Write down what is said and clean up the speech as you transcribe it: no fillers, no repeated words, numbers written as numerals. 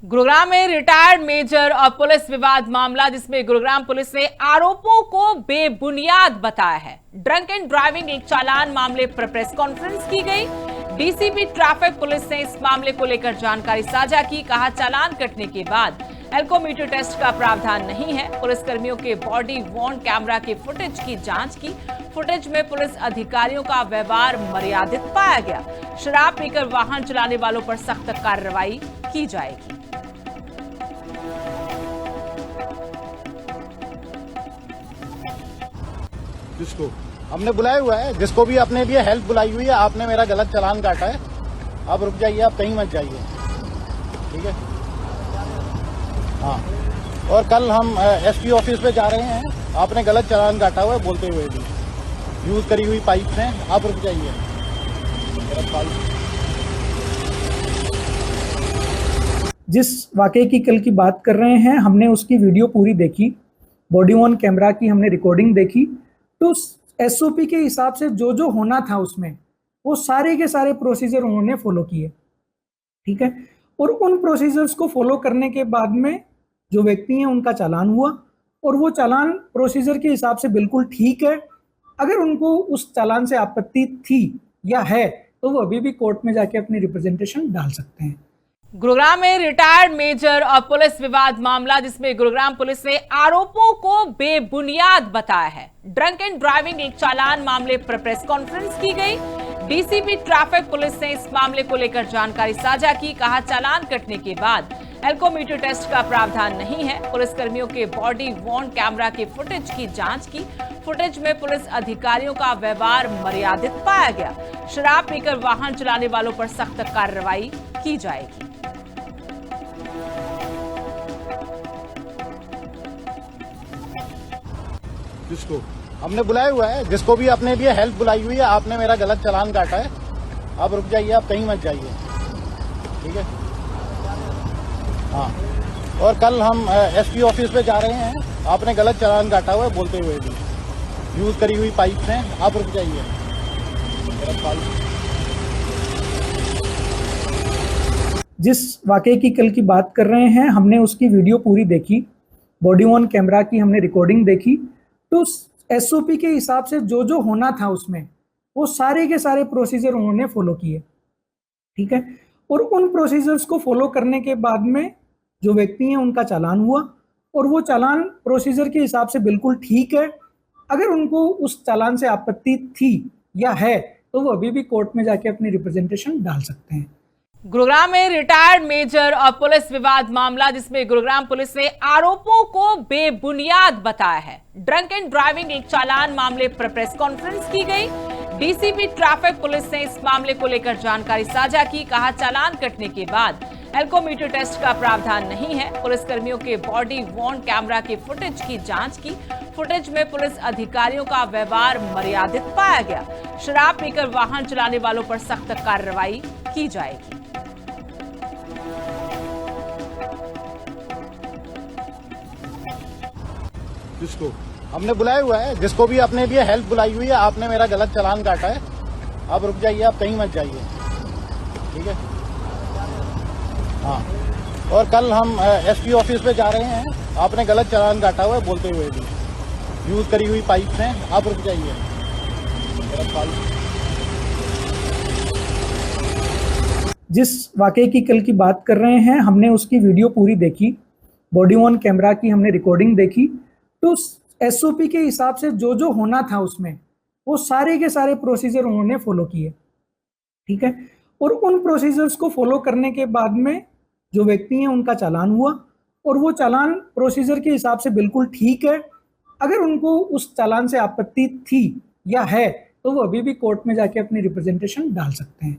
गुरुग्राम में retired major और police विवाद मामला, जिसमें गुरुग्राम पुलिस ने आरोपों को बेबुनियाद बताया है। ड्रंक एंड ड्राइविंग एक चालान मामले पर प्रेस कॉन्फ्रेंस की गई। डीसीपी ट्रैफिक पुलिस ने इस मामले को लेकर जानकारी साझा की। कहा, चालान कटने के बाद एल्कोमीटर टेस्ट का प्रावधान नहीं है। पुलिसकर्मियों के बॉडी वॉर्न कैमरा के फुटेज की जांच की। फुटेज में पुलिस अधिकारियों का व्यवहार मर्यादित पाया गया। शराब पीकर वाहन चलाने वालों पर सख्त कार्रवाई की जाएगी। जिसको हमने बुलाया हुआ है, जिसको भी अपने लिए हेल्प बुलाई हुई है, आपने मेरा गलत चालान काटा है, आप रुक जाइए, आप कहीं मत जाइए, ठीक है। हाँ, और कल हम एसपी ऑफिस पे जा रहे हैं, आपने गलत चालान काटा हुआ है बोलते हुए भी, यूज करी हुई पाइप हैं, आप रुक जाइए। जिस वाकये की कल की बात कर रहे हैं, हमने उसकी वीडियो पूरी देखी, बॉडी ऑन कैमरा की हमने रिकॉर्डिंग देखी। तो एसओपी के हिसाब से जो जो होना था उसमें, वो सारे के सारे प्रोसीजर उन्होंने फॉलो किए, ठीक है। और उन प्रोसीजर्स को फॉलो करने के बाद में जो व्यक्ति हैं उनका चालान हुआ, और वो चालान प्रोसीजर के हिसाब से बिल्कुल ठीक है। अगर उनको उस चालान से आपत्ति थी या है, तो वो अभी भी कोर्ट में जाके अपनी रिप्रेजेंटेशन डाल सकते हैं। गुरुग्राम में रिटायर्ड मेजर और पुलिस विवाद मामला, जिसमें गुरुग्राम पुलिस ने आरोपों को बेबुनियाद बताया है। ड्रंक एंड ड्राइविंग एक चालान मामले पर प्रेस कॉन्फ्रेंस की गई। डीसीपी ट्रैफिक पुलिस ने इस मामले को लेकर जानकारी साझा की। कहा, चालान कटने के बाद एल्कोमीटर टेस्ट का प्रावधान नहीं है। पुलिसकर्मियों के बॉडी वॉर्न कैमरा के फुटेज की जांच की। फुटेज में पुलिस अधिकारियों का व्यवहार मर्यादित पाया गया। शराब पीकर वाहन चलाने वालों पर सख्त कार्रवाई की जाएगी। जिसको हमने बुलाया हुआ है, जिसको भी अपने लिए हेल्प बुलाई हुई है, आपने मेरा गलत चालान काटा है, आप रुक जाइए, आप कहीं मत जाइए, ठीक है। हाँ, और कल हम एसपी ऑफिस पे जा रहे हैं, आपने गलत चालान काटा हुआ है बोलते हुए भी, यूज करी हुई पाइप हैं, आप रुक जाइए। जिस वाकये की कल की बात कर रहे हैं, हमने उसकी वीडियो पूरी देखी, बॉडी ऑन कैमरा की हमने रिकॉर्डिंग देखी। तो एसओपी के हिसाब से जो जो होना था उसमें, वो सारे के सारे प्रोसीजर उन्होंने फॉलो किए, ठीक है। और उन प्रोसीजर्स को फॉलो करने के बाद में जो व्यक्ति हैं उनका चालान हुआ, और वो चालान प्रोसीजर के हिसाब से बिल्कुल ठीक है। अगर उनको उस चालान से आपत्ति थी या है, तो वो अभी भी कोर्ट में जाके अपनी रिप्रेजेंटेशन डाल सकते हैं। गुरुग्राम में रिटायर्ड मेजर और पुलिस विवाद मामला, जिसमें गुरुग्राम पुलिस ने आरोपों को बेबुनियाद बताया है। ड्रंक एंड ड्राइविंग एक चालान मामले पर प्रेस कॉन्फ्रेंस की गई। डीसीपी ट्रैफिक पुलिस ने इस मामले को लेकर जानकारी साझा की। कहा, चालान कटने के बाद एल्कोमीटर टेस्ट का प्रावधान नहीं है। पुलिसकर्मियों के बॉडी वॉर्न कैमरा के फुटेज की जांच की। फुटेज में पुलिस अधिकारियों का व्यवहार मर्यादित पाया गया। शराब पीकर वाहन चलाने वालों पर सख्त कार्रवाई की जाएगी। जिसको हमने बुलाया हुआ है, जिसको भी अपने लिए हेल्प बुलाई हुई है, आपने मेरा गलत चालान काटा है, आप रुक जाइए, आप कहीं मत जाइए, ठीक है। हाँ, और कल हम एसपी ऑफिस पे जा रहे हैं, आपने गलत चालान काटा हुआ है बोलते हुए भी, यूज करी हुई पाइप हैं, आप रुक जाइए। जिस वाकये की कल की बात कर रहे हैं, हमने उसकी वीडियो पूरी देखी, बॉडी ऑन कैमरा की हमने रिकॉर्डिंग देखी। तो एसओपी के हिसाब से जो जो होना था उसमें, वो सारे के सारे प्रोसीजर उन्होंने फॉलो किए, ठीक है। और उन प्रोसीजर्स को फॉलो करने के बाद में जो व्यक्ति हैं उनका चालान हुआ, और वो चालान प्रोसीजर के हिसाब से बिल्कुल ठीक है। अगर उनको उस चालान से आपत्ति थी या है, तो वो अभी भी कोर्ट में जाके अपनी रिप्रेजेंटेशन डाल सकते हैं।